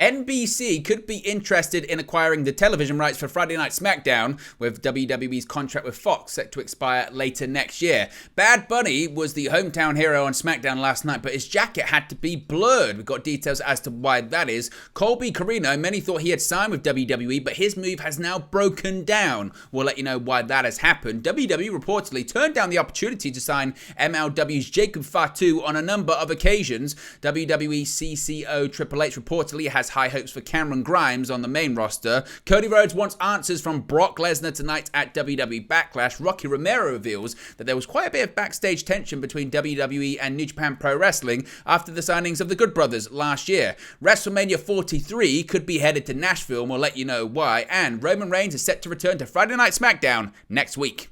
NBC could be interested in acquiring the television rights for Friday Night SmackDown, with WWE's contract with Fox set to expire later next year. Bad Bunny was the hometown hero on SmackDown last night, but his jacket had to be blurred. We've got details as to why that is. Colby Corino, many thought he had signed with WWE, but his move has now broken down. We'll let you know why that has happened. WWE reportedly turned down the opportunity to sign MLW's Jacob Fatu on a number of occasions. WWE CCO Triple H reportedly has high hopes for Cameron Grimes on the main roster. Cody Rhodes wants answers from Brock Lesnar tonight at WWE Backlash. Rocky Romero reveals that there was quite a bit of backstage tension between WWE and New Japan Pro Wrestling after the signings of the Good Brothers last year. WrestleMania 43 could be headed to Nashville, and we'll let you know why. And Roman Reigns is set to return to Friday Night SmackDown next week.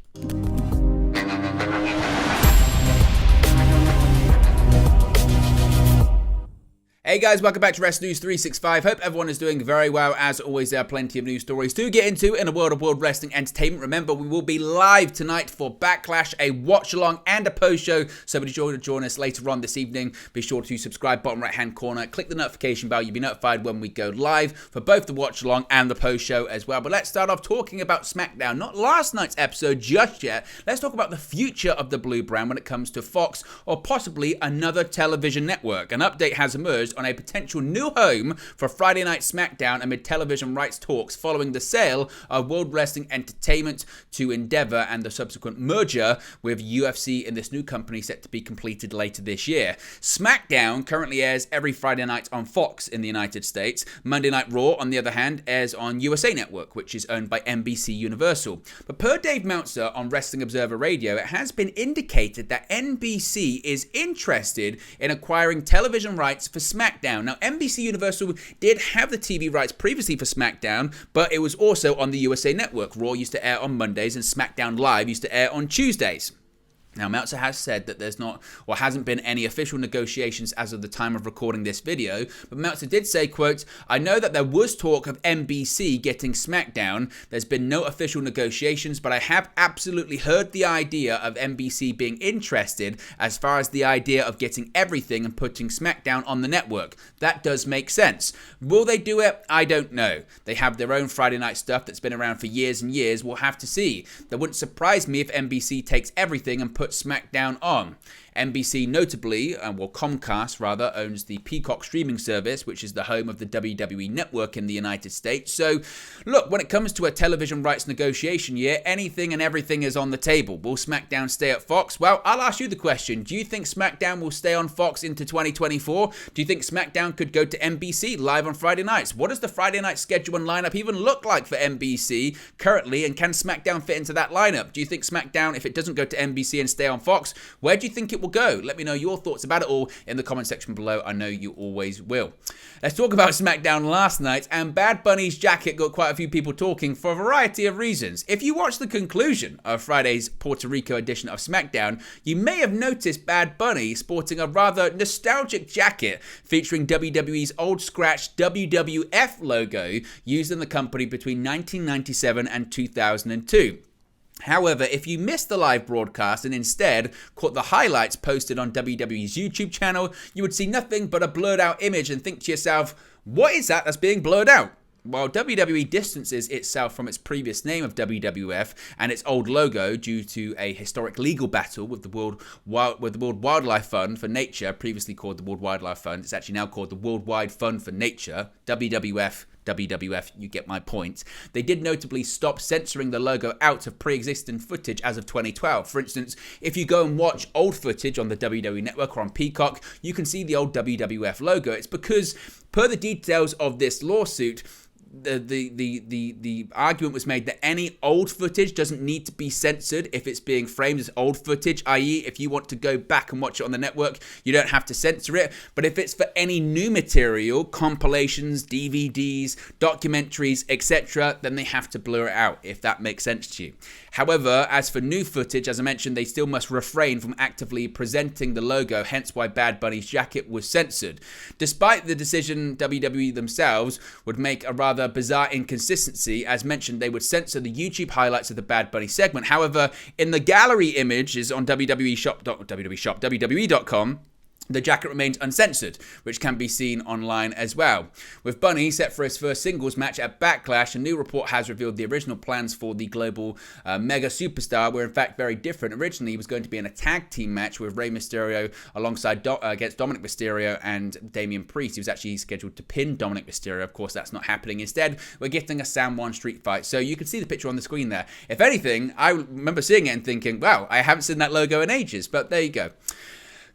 Hey guys, welcome back to Wrest News 365. Hope everyone is doing very well. As always, there are plenty of news stories to get into in the world of world wrestling entertainment. Remember, we will be live tonight for Backlash, a watch-along and a post-show. So be sure to join us later on this evening. Be sure to subscribe, bottom right-hand corner. Click the notification bell. You'll be notified when we go live for both the watch-along and the post-show as well. But let's start off talking about SmackDown. Not last night's episode just yet. Let's talk about the future of the Blue brand when it comes to Fox or possibly another television network. An update has emerged on a potential new home for Friday Night SmackDown amid television rights talks following the sale of World Wrestling Entertainment to Endeavor and the subsequent merger with UFC in this new company set to be completed later this year. SmackDown currently airs every Friday night on Fox in the United States. Monday Night Raw, on the other hand, airs on USA Network, which is owned by NBC Universal. But per Dave Meltzer on Wrestling Observer Radio, it has been indicated that NBC is interested in acquiring television rights for SmackDown. Now, NBC Universal did have the TV rights previously for SmackDown, but it was also on the USA Network. Raw used to air on Mondays and SmackDown Live used to air on Tuesdays. Now, Meltzer has said that there's not or hasn't been any official negotiations as of the time of recording this video, but Meltzer did say, quote, "I know that there was talk of NBC getting SmackDown. There's been no official negotiations, but I have absolutely heard the idea of NBC being interested as far as the idea of getting everything and putting SmackDown on the network. That does make sense. Will they do it? I don't know. They have their own Friday night stuff that's been around for years and years. We'll have to see. That wouldn't surprise me if NBC takes everything and puts SmackDown on." NBC notably, Comcast rather, owns the Peacock streaming service, which is the home of the WWE Network in the United States. So, look, when it comes to a television rights negotiation year, anything and everything is on the table. Will SmackDown stay at Fox? Well, I'll ask you the question. Do you think SmackDown will stay on Fox into 2024? Do you think SmackDown could go to NBC live on Friday nights? What does the Friday night schedule and lineup even look like for NBC currently, and can SmackDown fit into that lineup? Do you think SmackDown, if it doesn't go to NBC and stay on Fox, where do you think it will go? Let me know your thoughts about it all in the comment section below. I know you always will. Let's talk about SmackDown last night, and Bad Bunny's jacket got quite a few people talking for a variety of reasons. If you watch the conclusion of Friday's Puerto Rico edition of SmackDown, you may have noticed Bad Bunny sporting a rather nostalgic jacket featuring WWE's old scratch WWF logo used in the company between 1997 and 2002. However, if you missed the live broadcast and instead caught the highlights posted on WWE's YouTube channel, you would see nothing but a blurred out image and think to yourself, what is that that's being blurred out? While WWE distances itself from its previous name of WWF and its old logo due to a historic legal battle with the World Wildlife Fund for Nature, previously called the World Wildlife Fund, it's actually now called the Worldwide Fund for Nature, WWF, you get my point. They did notably stop censoring the logo out of pre-existing footage as of 2012. For instance, if you go and watch old footage on the WWE Network or on Peacock, you can see the old WWF logo. It's because, per the details of this lawsuit, the argument was made that any old footage doesn't need to be censored if it's being framed as old footage, i.e. if you want to go back and watch it on the network, you don't have to censor it. But if it's for any new material, compilations, DVDs, documentaries, etc., then they have to blur it out, if that makes sense to you. However, as for new footage, as I mentioned, they still must refrain from actively presenting the logo, hence why Bad Bunny's jacket was censored. Despite the decision, WWE themselves would make a rather bizarre inconsistency. As mentioned, they would censor the YouTube highlights of the Bad Bunny segment. However, in the gallery images on WWE.com, The jacket remains uncensored, which can be seen online as well. With Bunny set for his first singles match at Backlash, a new report has revealed the original plans for the global mega superstar were in fact very different. Originally, he was going to be in a tag team match with Rey Mysterio alongside against Dominic Mysterio and Damian Priest. He was actually scheduled to pin Dominic Mysterio. Of course, that's not happening. Instead, we're getting a San Juan street fight. So you can see the picture on the screen there. If anything, I remember seeing it and thinking, wow, I haven't seen that logo in ages. But there you go.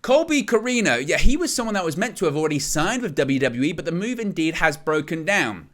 Colby Corino, yeah, he was someone that was meant to have already signed with WWE, but the move indeed has broken down.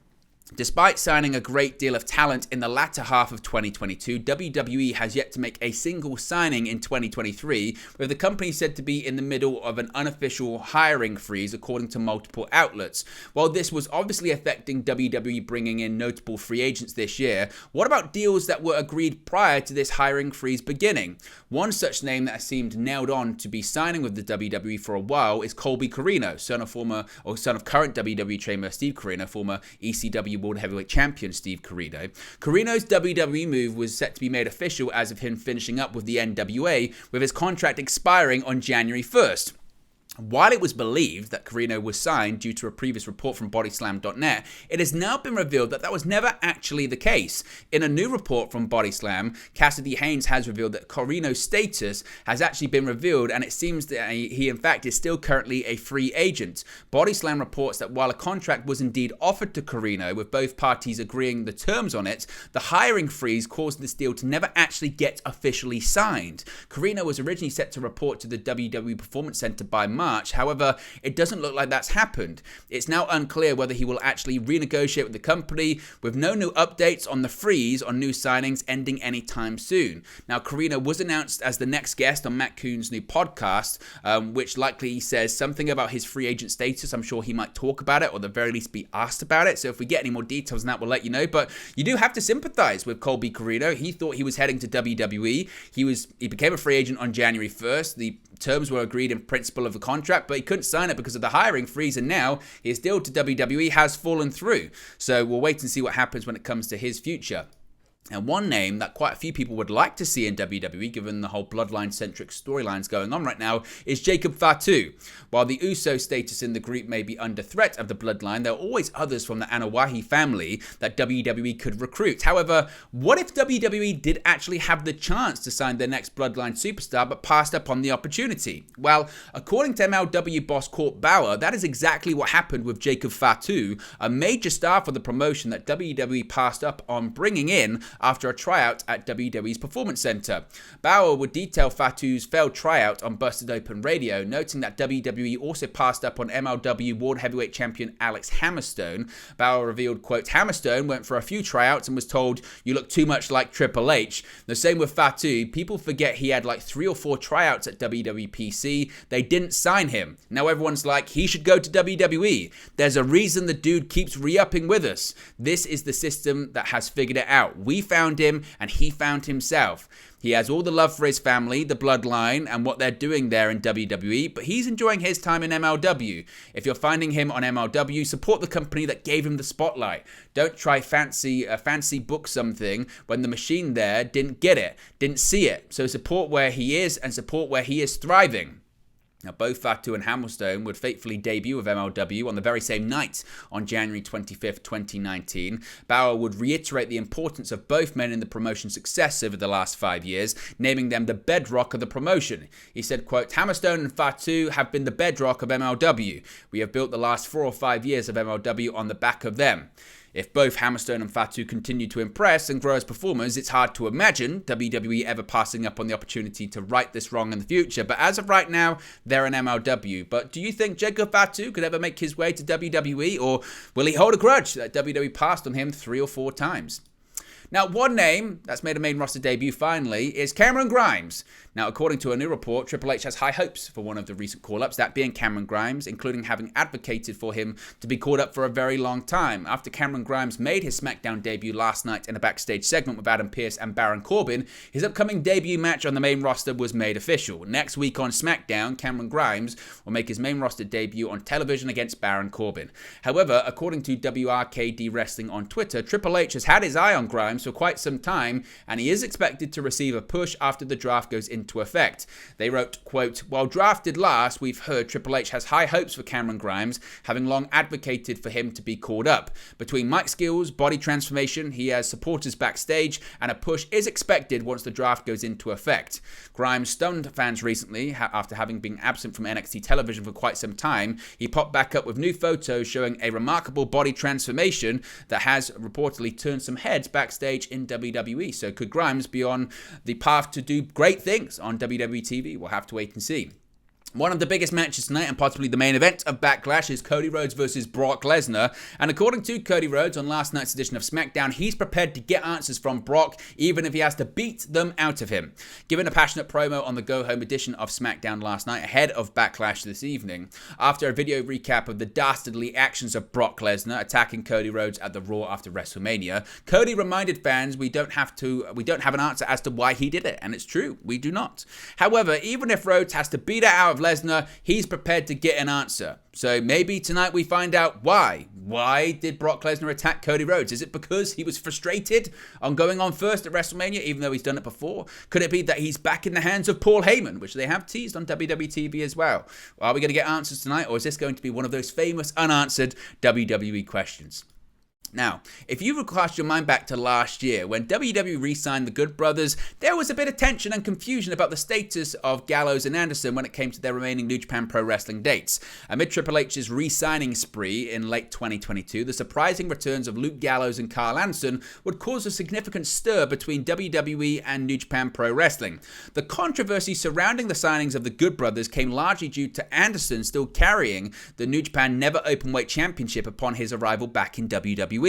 Despite signing a great deal of talent in the latter half of 2022, WWE has yet to make a single signing in 2023, with the company said to be in the middle of an unofficial hiring freeze, according to multiple outlets. While this was obviously affecting WWE bringing in notable free agents this year, what about deals that were agreed prior to this hiring freeze beginning? One such name that seemed nailed on to be signing with the WWE for a while is Colby Corino, son of current WWE trainer Steve Corino, former ECW World Heavyweight Champion Steve Corino. Corino's WWE move was set to be made official as of him finishing up with the NWA, with his contract expiring on January 1st. While it was believed that Corino was signed due to a previous report from Bodyslam.net, it has now been revealed that that was never actually the case. In a new report from Bodyslam, Cassidy Haynes has revealed that Corino's status has actually been revealed, and it seems that he in fact is still currently a free agent. Bodyslam reports that while a contract was indeed offered to Corino, with both parties agreeing the terms on it, the hiring freeze caused this deal to never actually get officially signed. Corino was originally set to report to the WWE Performance Center by March. However, it doesn't look like that's happened. It's now unclear whether he will actually renegotiate with the company, with no new updates on the freeze on new signings ending anytime soon. Now, Corino was announced as the next guest on Matt Coon's new podcast, which likely says something about his free agent status. I'm sure he might talk about it, or at the very least be asked about it. So if we get any more details on that, we'll let you know. But you do have to sympathize with Colby Corino. He thought he was heading to WWE. He became a free agent on January 1st. The terms were agreed in principle of the contract, but he couldn't sign it because of the hiring freeze, and now his deal to WWE has fallen through. So we'll wait and see what happens when it comes to his future. And one name that quite a few people would like to see in WWE, given the whole bloodline-centric storylines going on right now, is Jacob Fatu. While the Uso status in the group may be under threat of the bloodline, there are always others from the Anoa'i family that WWE could recruit. However, what if WWE did actually have the chance to sign their next bloodline superstar but passed up on the opportunity? Well, according to MLW boss Court Bauer, that is exactly what happened with Jacob Fatu, a major star for the promotion that WWE passed up on bringing in after a tryout at WWE's Performance Center. Bauer would detail Fatu's failed tryout on Busted Open Radio, noting that WWE also passed up on MLW World Heavyweight Champion Alex Hammerstone. Bauer revealed, quote, Hammerstone went for a few tryouts and was told, you look too much like Triple H. The same with Fatu. People forget he had like 3 or 4 tryouts at WWE PC. They didn't sign him. Now everyone's like, he should go to WWE. There's a reason the dude keeps re-upping with us. This is the system that has figured it out. We found him and he found himself. He has all the love for his family, the bloodline, and what they're doing there in WWE, but he's enjoying his time in MLW. If you're finding him on MLW, support the company that gave him the spotlight. Don't try fancy book something when the machine there didn't get it, didn't see it. So support where he is and support where he is thriving. Now, both Fatu and Hammerstone would fatefully debut with MLW on the very same night on January 25th, 2019. Bauer would reiterate the importance of both men in the promotion's success over the last 5 years, naming them the bedrock of the promotion. He said, quote, Hammerstone and Fatu have been the bedrock of MLW. We have built the last 4 or 5 years of MLW on the back of them. If both Hammerstone and Fatu continue to impress and grow as performers, it's hard to imagine WWE ever passing up on the opportunity to right this wrong in the future. But as of right now, they're an MLW. But do you think Jacob Fatu could ever make his way to WWE, or will he hold a grudge that WWE passed on him 3 or 4 times? Now, one name that's made a main roster debut finally is Cameron Grimes. Now, according to a new report, Triple H has high hopes for one of the recent call-ups, that being Cameron Grimes, including having advocated for him to be called up for a very long time. After Cameron Grimes made his SmackDown debut last night in a backstage segment with Adam Pearce and Baron Corbin, his upcoming debut match on the main roster was made official. Next week on SmackDown, Cameron Grimes will make his main roster debut on television against Baron Corbin. However, according to WRKD Wrestling on Twitter, Triple H has had his eye on Grimes Grimes for quite some time, and he is expected to receive a push after the draft goes into effect. They wrote, quote, "While drafted last, we've heard Triple H has high hopes for Cameron Grimes, having long advocated for him to be called up. Between mic skills, body transformation, he has supporters backstage, and a push is expected once the draft goes into effect." Grimes stunned fans recently after having been absent from NXT television for quite some time. He popped back up with new photos showing a remarkable body transformation that has reportedly turned some heads backstage in WWE. So could Grimes be on the path to do great things on WWE TV? We'll have to wait and see. One of the biggest matches tonight, and possibly the main event of Backlash, is Cody Rhodes versus Brock Lesnar. And according to Cody Rhodes on last night's edition of SmackDown, he's prepared to get answers from Brock, even if he has to beat them out of him. Given a passionate promo on the go-home edition of SmackDown last night, ahead of Backlash this evening, after a video recap of the dastardly actions of Brock Lesnar attacking Cody Rhodes at the Raw after WrestleMania, Cody reminded fans we don't have an answer as to why he did it, and it's true, we do not. However, even if Rhodes has to beat it out of Lesnar, he's prepared to get an answer. So maybe tonight we find out why. Why did Brock Lesnar attack Cody Rhodes? Is it because he was frustrated on going on first at WrestleMania, even though he's done it before? Could it be that he's back in the hands of Paul Heyman, which they have teased on WWE TV as well? Are we going to get answers tonight, or is this going to be one of those famous unanswered WWE questions? Now, if you cast your mind back to last year, when WWE re-signed the Good Brothers, there was a bit of tension and confusion about the status of Gallows and Anderson when it came to their remaining New Japan Pro Wrestling dates. Amid Triple H's re-signing spree in late 2022, the surprising returns of Luke Gallows and Carl Anderson would cause a significant stir between WWE and New Japan Pro Wrestling. The controversy surrounding the signings of the Good Brothers came largely due to Anderson still carrying the New Japan Never Openweight Championship upon his arrival back in WWE.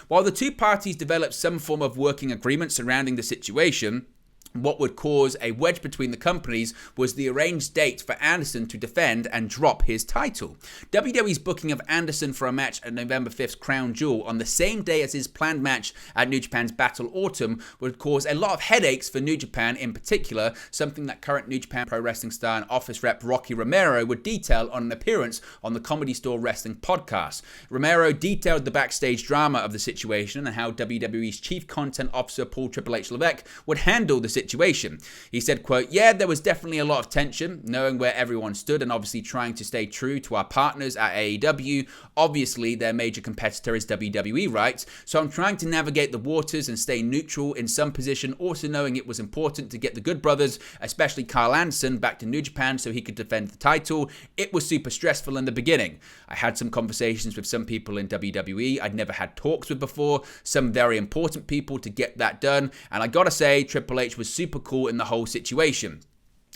While the two parties developed some form of working agreement surrounding the situation, what would cause a wedge between the companies was the arranged date for Anderson to defend and drop his title. WWE's booking of Anderson for a match at November 5th's Crown Jewel on the same day as his planned match at New Japan's Battle Autumn would cause a lot of headaches for New Japan in particular, something that current New Japan Pro Wrestling star and office rep Rocky Romero would detail on an appearance on the Comedy Store Wrestling podcast. Romero detailed the backstage drama of the situation and how WWE's Chief Content Officer Paul Triple H Levesque would handle the situation. He said, quote, "Yeah, there was definitely a lot of tension, knowing where everyone stood and obviously trying to stay true to our partners at AEW. Obviously, their major competitor is WWE, right? So I'm trying to navigate the waters and stay neutral in some position, also knowing it was important to get the Good Brothers, especially Carl Anderson, back to New Japan so he could defend the title. It was super stressful in the beginning. I had some conversations with some people in WWE I'd never had talks with before, some very important people to get that done, and I gotta say, Triple H was super cool in the whole situation."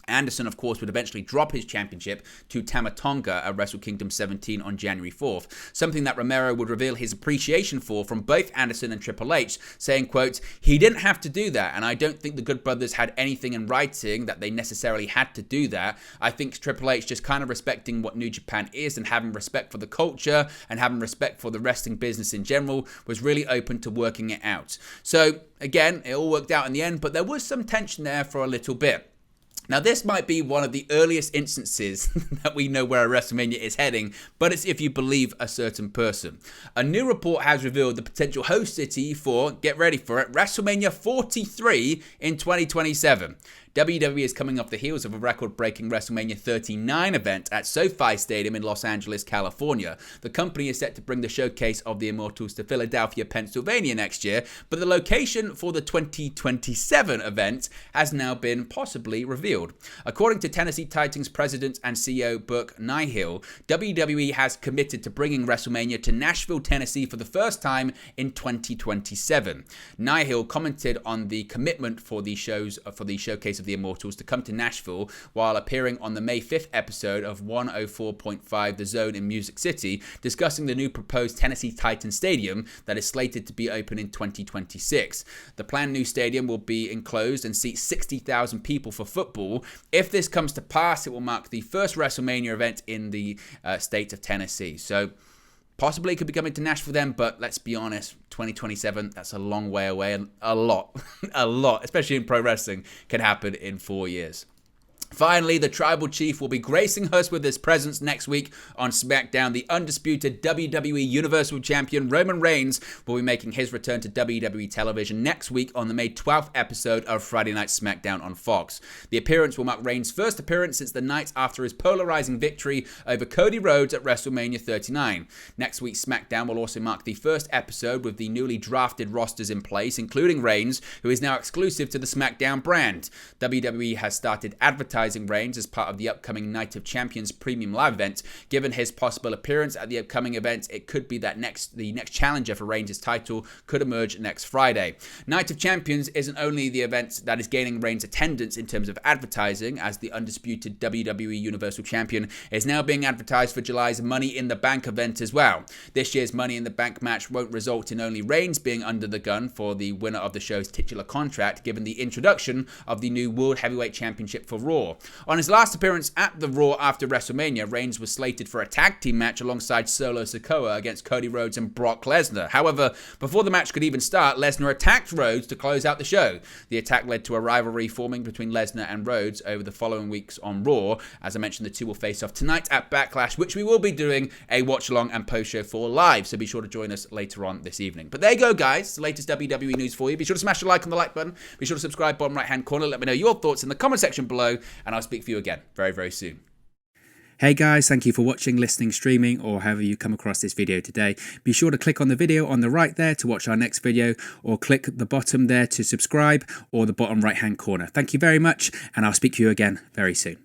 Anderson, of course, would eventually drop his championship to Tama Tonga at Wrestle Kingdom 17 on January 4th, something that Romero would reveal his appreciation for from both Anderson and Triple H, saying, quote, "He didn't have to do that, and I don't think the Good Brothers had anything in writing that they necessarily had to do that. I think Triple H just kind of respecting what New Japan is and having respect for the culture and having respect for the wrestling business in general was really open to working it out." So, again, it all worked out in the end, but there was some tension there for a little bit. Now, this might be one of the earliest instances that we know where WrestleMania is heading, but it's if you believe a certain person. A new report has revealed the potential host city for, get ready for it, WrestleMania 43 in 2027. WWE is coming off the heels of a record-breaking WrestleMania 39 event at SoFi Stadium in Los Angeles, California. The company is set to bring the showcase of the Immortals to Philadelphia, Pennsylvania next year, but the location for the 2027 event has now been possibly revealed. According to Tennessee Titans president and CEO Burke Nihill, WWE has committed to bringing WrestleMania to Nashville, Tennessee for the first time in 2027. Nihill commented on the commitment for the showcase of the Immortals to come to Nashville while appearing on the May 5th episode of 104.5 The Zone in Music City, discussing the new proposed Tennessee Titans Stadium that is slated to be open in 2026. The planned new stadium will be enclosed and seat 60,000 people for football. If this comes to pass, it will mark the first WrestleMania event in the state of Tennessee. So possibly it could be coming to Nashville then, but let's be honest, 2027, that's a long way away, and a lot, especially in pro wrestling, can happen in 4 years. Finally, the Tribal Chief will be gracing us with his presence next week on SmackDown. The undisputed WWE Universal Champion Roman Reigns will be making his return to WWE television next week on the May 12th episode of Friday Night SmackDown on Fox. The appearance will mark Reigns' first appearance since the night after his polarizing victory over Cody Rhodes at WrestleMania 39. Next week's SmackDown will also mark the first episode with the newly drafted rosters in place, including Reigns, who is now exclusive to the SmackDown brand. WWE has started advertising Reigns as part of the upcoming Night of Champions premium live event. Given his possible appearance at the upcoming event, it could be that the next challenger for Reigns' title could emerge next Friday. Night of Champions isn't only the event that is gaining Reigns' attendance in terms of advertising, as the undisputed WWE Universal Champion is now being advertised for July's Money in the Bank event as well. This year's Money in the Bank match won't result in only Reigns being under the gun for the winner of the show's titular contract, given the introduction of the new World Heavyweight Championship for Raw. On his last appearance at the Raw after WrestleMania, Reigns was slated for a tag team match alongside Solo Sikoa against Cody Rhodes and Brock Lesnar. However, before the match could even start, Lesnar attacked Rhodes to close out the show. The attack led to a rivalry forming between Lesnar and Rhodes over the following weeks on Raw. As I mentioned, the two will face off tonight at Backlash, which we will be doing a watch-along and post-show for live, so be sure to join us later on this evening. But there you go, guys. The latest WWE news for you. Be sure to smash the like on the like button. Be sure to subscribe, bottom right-hand corner. Let me know your thoughts in the comment section below, and I'll speak for you again very, very soon. Hey guys, thank you for watching, listening, streaming, or however you come across this video today. Be sure to click on the video on the right there to watch our next video, or click the bottom there to subscribe, or the bottom right hand corner. Thank you very much, and I'll speak to you again very soon.